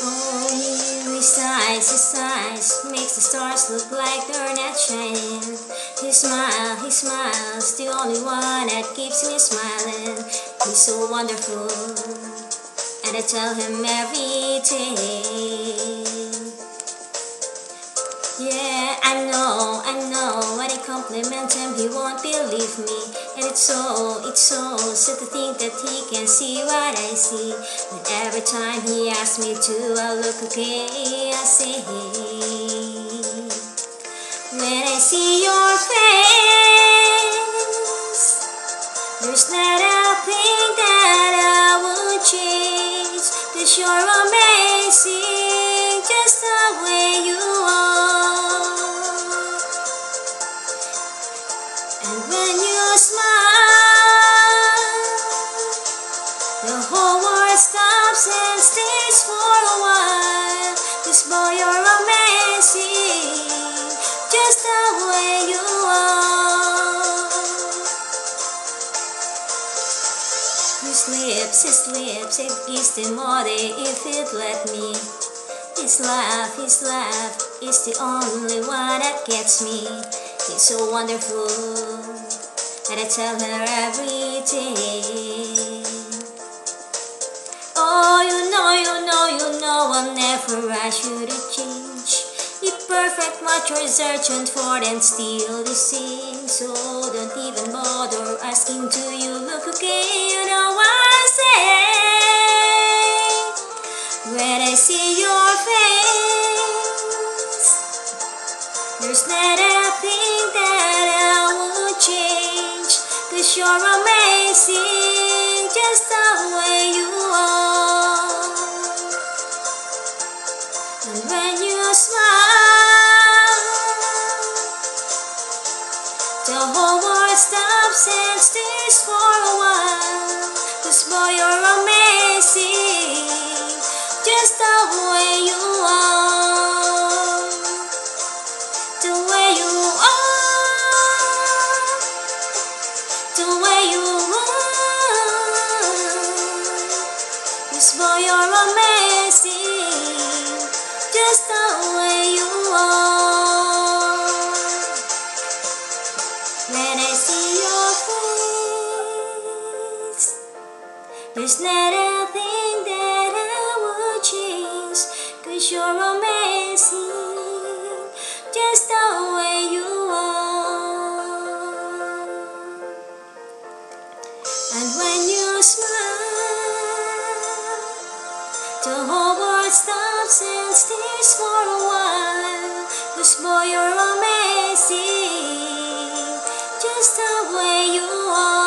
Oh, his eyes makes the stars look like they're not shining. He smiles, the only one that keeps me smiling. He's so wonderful, and I tell him every day. Yeah, I know, when I compliment him, he won't believe me. And it's so sad to think that he can see what I see. But every time he asks me to, I look okay, I say, when I see your face, there's not a thing that I would change. 'Cause you're amazing, just the way you are. And when you smile, the whole world stops and stays for a while. 'Cause boy, you're amazing, just the way you are. His lips, it gives the more if it let me. His laugh is the only one that gets me. He's so wonderful, and I tell her every day. Oh, you know I'll never ask you to change. The perfect match you're searching for and still the same. So don't even bother asking, do you look okay? You know what I say when I see your face. There's not a thing that I would change. 'Cause you're amazing, just the way you are. And when you smile, the whole world stops and stays for a while. 'Cause boy, you're amazing, just the way you are. The way you are, the way you are. 'Cause boy, you're amazing, just the way you are. When I see your face, there's not a thing that I would change. 'Cause you're amazing, just the way you are. And when you smile, the whole world stops and stays for a while. 'Cause boy, you're amazing, just the way you are.